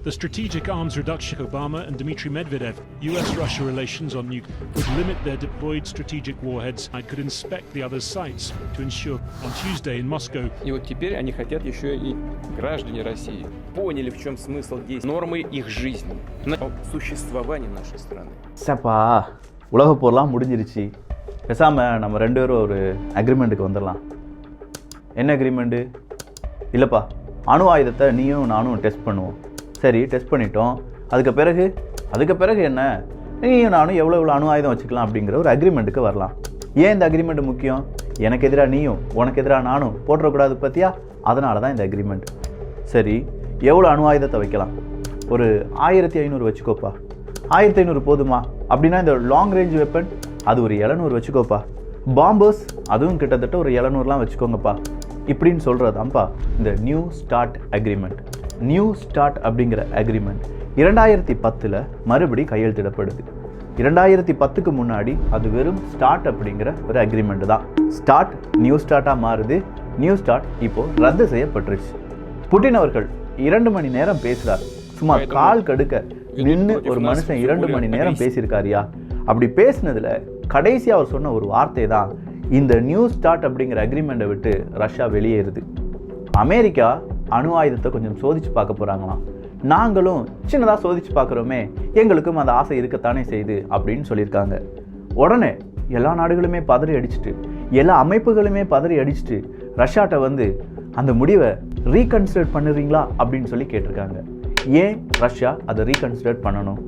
The strategic arms reduction Obama and Dmitry Medvedev, US-Russia relations on nuclear would limit their deployed strategic warheads and could inspect the other's sites to ensure on Tuesday in Moscow. И вот теперь они хотят еще и граждане России поняли, в чем смысл действий, нормы их жизни, существования нашей страны. சப்பா உலக போர்லாம் முடிஞ்சிருச்சு. பேசாமல் நம்ம ரெண்டு பேரும் ஒரு அக்ரிமெண்ட்டுக்கு வந்துடலாம். என்ன அக்ரிமெண்ட்டு? இல்லைப்பா, அணு ஆயுதத்தை நீயும் நானும் டெஸ்ட் பண்ணுவோம். சரி, டெஸ்ட் பண்ணிட்டோம். அதுக்கு பிறகு என்ன? நீயும் நானும் எவ்வளோ அணு ஆயுதம் வச்சுக்கலாம் அப்படிங்கிற ஒரு அக்ரிமெண்ட்டுக்கு வரலாம். ஏன் இந்த அக்ரிமெண்ட் முக்கியம்? எனக்கு எதிராக நீயும் உனக்கு எதிராக நானும் போட்டுறக்கூடாது பார்த்தியா? அதனால தான் இந்த அக்ரிமெண்ட். சரி, எவ்வளோ அணு ஆயுதத்தை வைக்கலாம்? ஒரு 1500 வச்சுக்கோப்பா. 1500 போதுமா? அப்படின்னா இந்த லாங் ரேஞ்ச் வெப்பன் அது ஒரு 700 வச்சுக்கோப்பா. பாம்பர்ஸ் அதுவும் கிட்டத்தட்ட ஒரு 700லாம் வச்சுக்கோங்கப்பா. இப்படின்னு சொல்கிறதாம்ப்பா இந்த new start agreement. New start அப்படிங்கிற அக்ரிமெண்ட் 2010 மறுபடி கையெழுத்திடப்படுது. 2010க்கு முன்னாடி அது வெறும் ஸ்டார்ட் அப்படிங்கிற ஒரு அக்ரிமெண்ட் தான். ஸ்டார்ட் நியூ ஸ்டார்ட்டாக மாறுது. நியூ ஸ்டார்ட் இப்போது ரத்து செய்யப்பட்டுருச்சு. புட்டின் அவர்கள் 2 மணி நேரம் பேசுகிறார். சும்மா கால் கடுக்க நின்று ஒரு மனுஷன் 2 மணி நேரம் பேசியிருக்காரியா? அப்படி பேசினதில் கடைசியாக அவர் சொன்ன ஒரு வார்த்தை தான் இந்த நியூ ஸ்டார்ட் அப்படிங்கிற அக்ரிமெண்ட்டை விட்டு ரஷ்யா வெளியேறுது. அமெரிக்கா அணு ஆயுதத்தை கொஞ்சம் சோதித்து பார்க்க போகிறாங்களாம். நாங்களும் சின்னதாக சோதித்து பார்க்குறோமே, எங்களுக்கும் அந்த ஆசை இருக்கத்தானே செய்யுது அப்படின்னு சொல்லியிருக்காங்க. உடனே எல்லா நாடுகளுமே பதறி அடிச்சுட்டு, எல்லா அமைப்புகளுமே பதறி அடிச்சுட்டு ரஷ்யாட்ட வந்து அந்த முடிவை ரீகன்சிடர் பண்ணுறீங்களா அப்படின்னு சொல்லி கேட்டிருக்காங்க. ஏன் ரஷ்யா அதை ரீகன்சிடர் பண்ணணும்?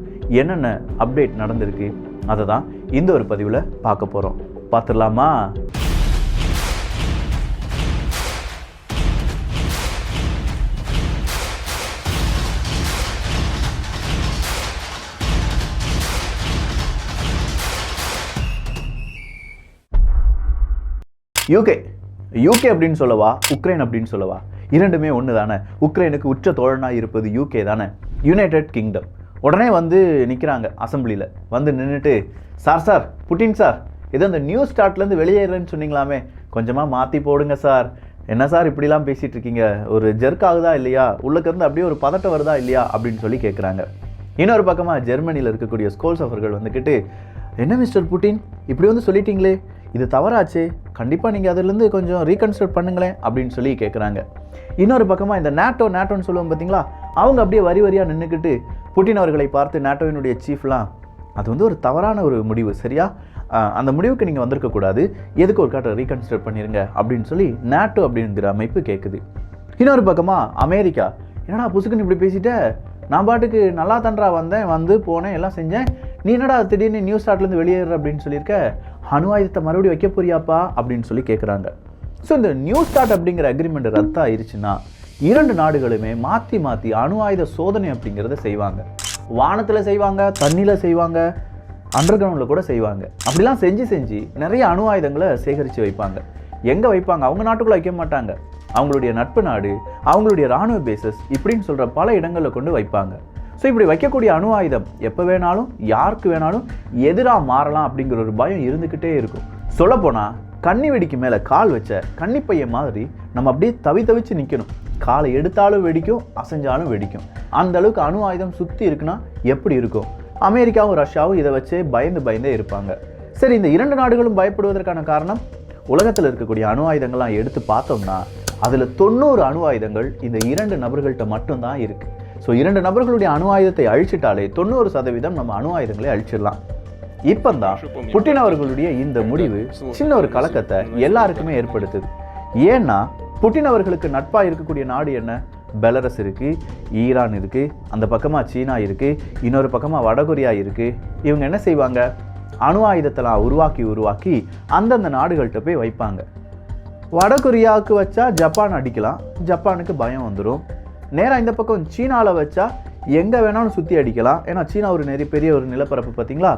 என்னென்ன அப்டேட் நடந்திருக்கு? அதை தான் இந்த ஒரு பதிவில் பார்க்க போகிறோம். பார்த்துடலாமா? யூகே அப்படின்னு சொல்லவா, உக்ரைன் அப்படின்னு சொல்லவா? இரண்டுமே ஒன்று தானே. உக்ரைனுக்கு உச்ச தோழனாக இருப்பது யூகே தானே, யுனைடெட் கிங்டம். உடனே வந்து நிற்கிறாங்க அசம்பிளியில். வந்து நின்றுட்டு, சார் புட்டின் சார், ஏதோ இந்த நியூ ஸ்டார்ட்லேருந்து வெளியேறேன்னு சொன்னீங்களாமே, கொஞ்சமாக மாற்றி போடுங்க சார். என்ன சார் இப்படிலாம் பேசிகிட்டு இருக்கீங்க? ஒரு ஜெர்க் ஆகுதா இல்லையா? உள்ளுக்கு அப்படியே ஒரு பதட்டம் வருதா இல்லையா அப்படின்னு சொல்லி கேட்குறாங்க. இன்னொரு பக்கமாக ஜெர்மனியில் இருக்கக்கூடிய ஸ்கோல்ஸ் அவர்கள் வந்துக்கிட்டு, என்ன மிஸ்டர் புட்டின் இப்படி வந்து சொல்லிட்டீங்களே, இது தவறாச்சே, கண்டிப்பாக நீங்கள் அதிலேருந்து கொஞ்சம் ரீகன்சிடர் பண்ணுங்களேன் அப்படின்னு சொல்லி கேட்குறாங்க. இன்னொரு பக்கமாக இந்த நேட்டோன்னு சொல்லுவோம் பார்த்தீங்களா, அவங்க அப்படியே வரியாக நின்றுக்கிட்டு புட்டின் அவர்களை பார்த்து நேட்டோவினுடைய சீஃப்லாம், அது வந்து ஒரு தவறான ஒரு முடிவு, சரியா? அந்த முடிவுக்கு நீங்கள் வந்திருக்கக்கூடாது, எதுக்கு ஒரு காட்ட ரீகன்சிடர் பண்ணிடுங்க அப்படின்னு சொல்லி நேட்டோ அப்படிங்கிற அமைப்பு கேட்குது. இன்னொரு பக்கமாக அமெரிக்கா, என்னடா புசுக்குன்னு இப்படி பேசிட்ட, நான் பாட்டுக்கு நல்லா தண்டா வந்தேன், வந்து போனேன், எல்லாம் செஞ்சேன், நீ என்னடா திடீர்னு நியூ ஸ்டார்ட்லேருந்து வெளியேற அப்படின்னு சொல்லியிருக்க, அணு ஆயுதத்தை மறுபடியும் வைக்க போறியாப்பா அப்படின்னு சொல்லி கேட்குறாங்க. ஸோ இந்த நியூ ஸ்டார்ட் அப்படிங்கிற அக்ரிமெண்ட் ரத்தாயிருச்சுன்னா 2 நாடுகளுமே மாற்றி அணு ஆயுத சோதனை அப்படிங்கிறத செய்வாங்க. வானத்தில் செய்வாங்க, தண்ணியில் செய்வாங்க, அண்டர் கிரவுண்டில் கூட செய்வாங்க. அப்படிலாம் செஞ்சு நிறைய அணு ஆயுதங்களை சேகரித்து வைப்பாங்க. எங்கே வைப்பாங்க? அவங்க நாட்டுக்குள்ளே வைக்க மாட்டாங்க. அவங்களுடைய நட்பு நாடு, அவங்களுடைய இராணுவ பேசஸ் இப்படின்னு சொல்கிற பல இடங்களில் கொண்டு வைப்பாங்க. ஸோ இப்படி வைக்கக்கூடிய அணு ஆயுதம் எப்போ வேணாலும் யாருக்கு வேணாலும் எதிராக மாறலாம் அப்படிங்கிற ஒரு பயம் இருந்துக்கிட்டே இருக்கும். சொல்லப்போனால் கன்னி வெடிக்கு மேலே கால் வச்ச கன்னிப்பைய மாதிரி நம்ம அப்படியே தவிச்சு நிற்கணும். காலை எடுத்தாலும் வெடிக்கும், அசைஞ்சாலும் வெடிக்கும். அந்த அளவுக்கு அணு ஆயுதம் சுற்றி இருக்குன்னா எப்படி இருக்கும்? அமெரிக்காவும் ரஷ்யாவும் இதை வச்சே பயந்தே இருப்பாங்க. சரி, இந்த 2 நாடுகளும் பயப்படுவதற்கான காரணம், உலகத்தில் இருக்கக்கூடிய அணு ஆயுதங்கள்லாம் எடுத்து பார்த்தோம்னா அதில் 90 அணு ஆயுதங்கள் இந்த 2 நபர்கள்ட்ட மட்டும்தான் இருக்குது. ஸோ 2 நபர்களுடைய அணு ஆயுதத்தை அழிச்சிட்டாலே 90% நம்ம அணு ஆயுதங்களை அழிச்சிடலாம். இப்போதான் புட்டின் அவர்களுடைய இந்த முடிவு சின்ன ஒரு கலக்கத்தை எல்லாருக்குமே ஏற்படுத்துது. ஏன்னா புட்டின் அவர்களுக்கு நட்பாக இருக்கக்கூடிய நாடு என்ன? பெலரஸ் இருக்குது, ஈரான் இருக்குது, அந்த பக்கமாக சீனா இருக்குது, இன்னொரு பக்கமாக வடகொரியா இருக்குது. இவங்க என்ன செய்வாங்க? அணு ஆயுதத்தெல்லாம் உருவாக்கி அந்தந்த நாடுகள்கிட்ட போய் வைப்பாங்க. வடகொரியாவுக்கு வச்சா ஜப்பான் அடிக்கலாம், ஜப்பானுக்கு பயம் வந்துடும். நேராக இந்த பக்கம் சீனாவில் வச்சா எங்கே வேணாலும் சுற்றி அடிக்கலாம், ஏன்னா சீனா ஒரு பெரிய ஒரு நிலப்பரப்பு பார்த்தீங்களா.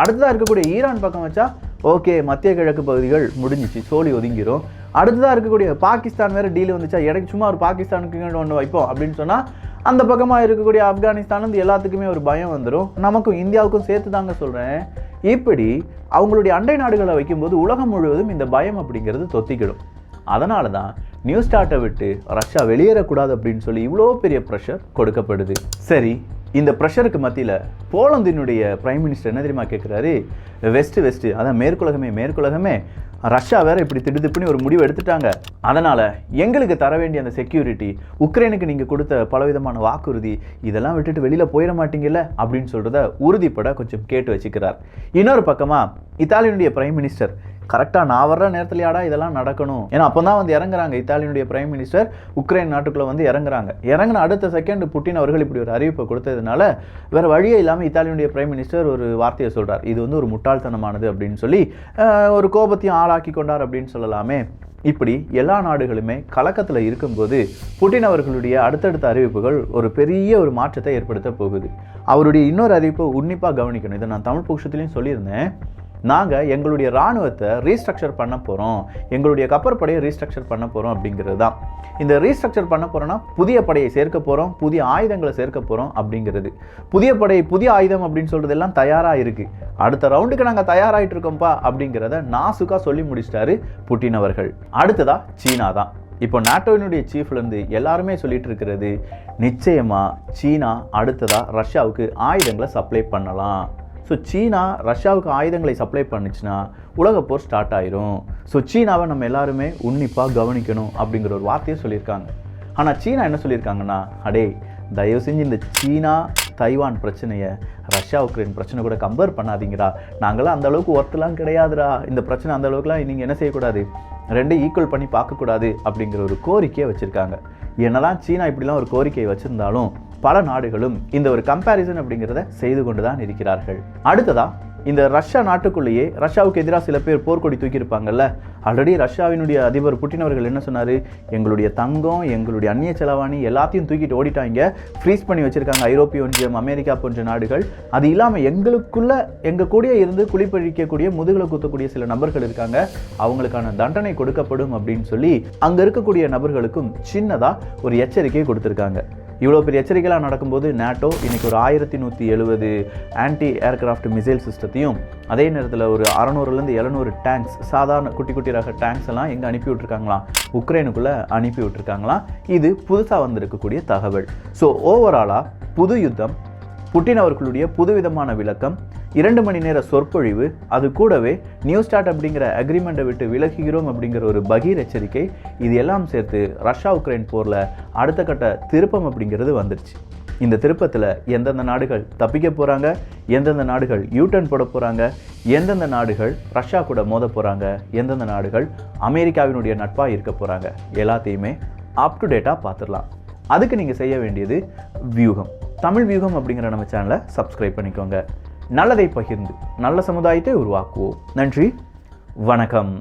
அடுத்ததாக இருக்கக்கூடிய ஈரான் பக்கம் வச்சா ஓகே, மத்திய கிழக்கு பகுதிகள் முடிஞ்சிச்சு, சோழி ஒதுங்கிடும். அடுத்ததாக இருக்கக்கூடிய பாகிஸ்தான் வேறு டீல் வந்துச்சா, எனக்கு சும்மா ஒரு பாகிஸ்தானுக்கு ஒன்று வைப்போம் அப்படின்னு சொன்னால் அந்த பக்கமாக இருக்கக்கூடிய ஆப்கானிஸ்தான் வந்து எல்லாத்துக்குமே ஒரு பயம் வந்துடும். நமக்கும் இந்தியாவுக்கும் சேர்த்து தாங்க சொல்கிறேன். இப்படி அவங்களுடைய அண்டை நாடுகளை வைக்கும்போது உலகம் முழுவதும் இந்த பயம் அப்படிங்கிறது தொத்திக்கிடும். அதனால தான் நியூ ஸ்டார்ட்டை விட்டு ரஷ்யா வெளியேறக்கூடாது அப்படின்னு சொல்லி இவ்வளோ பெரிய ப்ரெஷர் கொடுக்கப்படுது. சரி, இந்த ப்ரெஷருக்கு மத்தியில் போலந்தினுடைய பிரைம் மினிஸ்டர் என்ன தெரியுமா கேட்குறாரு? வெஸ்ட்டு அதான் மேற்குலகமே ரஷ்யா வேற இப்படி திடுதிப்புன்னு ஒரு முடிவு எடுத்துட்டாங்க. அதனால் எங்களுக்கு தர வேண்டிய அந்த செக்யூரிட்டி, உக்ரைனுக்கு நீங்கள் கொடுத்த பலவிதமான வாக்குறுதி, இதெல்லாம் விட்டுட்டு வெளியில் போயிட மாட்டீங்கல்ல அப்படின்னு சொல்கிறத உறுதிப்பட கொஞ்சம் கேட்டு வச்சுக்கிறார். இன்னொரு பக்கமாக இத்தாலியனுடைய பிரைம் மினிஸ்டர் கரெக்டாக நான் வர்ற நேரத்துலையாடா இதெல்லாம் நடக்கணும், ஏன்னா அப்போ தான் வந்து இறங்குறாங்க. இத்தாலியனுடைய பிரைம் மினிஸ்டர் உக்ரைன் நாட்டுக்குள்ளே வந்து இறங்கின அடுத்த செகண்ட் புட்டின் அவர்கள் இப்படி ஒரு அறிவிப்பை கொடுத்ததுனால வேறு வழியே இல்லாமல் இத்தாலியனுடைய பிரைம் மினிஸ்டர் ஒரு வார்த்தையை சொல்கிறார். இது வந்து ஒரு முட்டாள்தனமானது அப்படின்னு சொல்லி ஒரு கோபத்தையும் ஆளாக்கி கொண்டார் அப்படின்னு சொல்லலாமே. இப்படி எல்லா நாடுகளுமே கலக்கத்தில் இருக்கும்போது புட்டின் அவர்களுடைய அடுத்தடுத்த அறிவிப்புகள் ஒரு பெரிய ஒரு மாற்றத்தை ஏற்படுத்த போகுது. அவருடைய இன்னொரு அறிவிப்பை உன்னிப்பாக கவனிக்கணும். இதை நான் தமிழ் பொக்கிஷத்துலையும் சொல்லியிருந்தேன். நாங்கள் எங்களுடைய இராணுவத்தை ரீஸ்ட்ரக்சர் பண்ண போகிறோம், எங்களுடைய கப்பற்படையை ரீஸ்ட்ரக்சர் பண்ண போகிறோம் அப்படிங்கிறது தான். இந்த ரீஸ்ட்ரக்சர் பண்ண போகிறோன்னா புதிய படையை சேர்க்க போகிறோம், புதிய ஆயுதங்களை சேர்க்க போகிறோம் அப்படிங்கிறது. புதிய படை புதிய ஆயுதம் அப்படின்னு சொல்கிறது எல்லாம் தயாராக இருக்குது. அடுத்த ரவுண்டுக்கு நாங்கள் தயாராகிட்டு இருக்கோம்ப்பா அப்படிங்கிறத நாசுக்காக சொல்லி முடிச்சிட்டாரு புட்டின் அவர்கள். அடுத்ததா சீனா தான். இப்போ நாட்டோவினுடைய சீஃப்லேருந்து எல்லாருமே சொல்லிட்டு இருக்கிறது, நிச்சயமாக சீனா அடுத்ததாக ரஷ்யாவுக்கு ஆயுதங்களை சப்ளை பண்ணலாம். ஸோ சீனா ரஷ்யாவுக்கு ஆயுதங்களை சப்ளை பண்ணிச்சுன்னா உலகப்போர் ஸ்டார்ட் ஆயிரும். ஸோ சீனாவை நம்ம எல்லாருமே உன்னிப்பாக கவனிக்கணும் அப்படிங்கிற ஒரு வார்த்தையை சொல்லியிருக்காங்க. ஆனால் சீனா என்ன சொல்லியிருக்காங்கன்னா, அடே தயவு செஞ்சு இந்த சீனா தைவான் பிரச்சனையை ரஷ்யா உக்ரைன் பிரச்சனை கூட கம்பேர் பண்ணாதீங்கடா, நாங்களாம் அந்த அளவுக்கு ஒர்த்தெலாம் கிடையாதுடா, இந்த பிரச்சனை அந்த அளவுக்குலாம் நீங்கள் என்ன செய்யக்கூடாது, ரெண்டும் ஈக்குவல் பண்ணி பார்க்கக்கூடாது அப்படிங்கிற ஒரு கோரிக்கையை வச்சுருக்காங்க. என்னதான் சீனா இப்படிலாம் ஒரு கோரிக்கையை வச்சுருந்தாலும் பல நாடுகளும் இந்த ஒரு கம்பேரிசன் அப்படிங்கிறத செய்து கொண்டு தான் இருக்கிறார்கள். அடுத்ததா இந்த ரஷ்யா நாட்டுக்குள்ளேயே ரஷ்யாவுக்கு எதிராக சில பேர் போர்க்கொடி தூக்கியிருப்பாங்கல்ல. ஆல்ரெடி ரஷ்யாவினுடைய அதிபர் புட்டின் அவர்கள் என்ன சொன்னார், எங்களுடைய தங்கம், எங்களுடைய அந்நிய செலவாணி எல்லாத்தையும் தூக்கிட்டு ஓடிட்டாங்க, ஃப்ரீஸ் பண்ணி வச்சுருக்காங்க ஐரோப்பிய ஒன்றியம், அமெரிக்கா போன்ற நாடுகள். அது இல்லாமல் எங்கள் கூடயே இருந்து குளிப்பழிக்கக்கூடிய முதுகில் குத்தக்கூடிய சில நபர்கள் இருக்காங்க, அவங்களுக்கான தண்டனை கொடுக்கப்படும் அப்படின்னு சொல்லி அங்கே இருக்கக்கூடிய நபர்களுக்கும் சின்னதாக ஒரு எச்சரிக்கையை கொடுத்துருக்காங்க. இவ்வளோ பெரிய எச்சரிக்கைலாம் நடக்கும்போது நாட்டோ இன்றைக்கி ஒரு 1170 ஆன்டி ஏர்கிராஃப்ட் மிசைல் சிஸ்டத்தையும், அதே நேரத்தில் ஒரு 600-700 டேங்க்ஸ், சாதாரண குட்டி ரக டேங்க்ஸ் எல்லாம் எங்கே அனுப்பி விட்டுருக்காங்களாம், உக்ரைனுக்குள்ளே அனுப்பி விட்டுருக்காங்களாம். இது புதுசாக வந்திருக்கக்கூடிய தகவல். ஸோ ஓவராலாக புது யுத்தம், புட்டின் அவர்களுடைய புதுவிதமான விளக்கம், 2 மணி நேர சொற்பொழிவு, அது கூடவே நியூ ஸ்டார்ட் அப்படிங்கிற அக்ரிமெண்ட்டை விட்டு விலகுகிறோம் அப்படிங்கிற ஒரு பகீர் எச்சரிக்கை, இது எல்லாம் சேர்த்து ரஷ்யா உக்ரைன் போரில் அடுத்த கட்ட திருப்பம் அப்படிங்கிறது வந்துருச்சு. இந்த திருப்பத்தில் எந்தெந்த நாடுகள் தப்பிக்க போகிறாங்க, எந்தெந்த நாடுகள் யூட்டர்ன் போட போகிறாங்க, எந்தெந்த நாடுகள் ரஷ்யா கூட மோத போகிறாங்க, எந்தெந்த நாடுகள் அமெரிக்காவினுடைய நட்பாக இருக்க போகிறாங்க, எல்லாத்தையுமே அப் டு டேட்டாக பார்த்துடலாம். அதுக்கு நீங்கள் செய்ய வேண்டியது வியூகம், தமிழ் வியூகம் அப்படிங்கிற நம்ம சேனலை சப்ஸ்கிரைப் பண்ணிக்கோங்க. நல்லதை பகிர்ந்து நல்ல சமுதாயத்தை உருவாக்குவோம். நன்றி, வணக்கம்.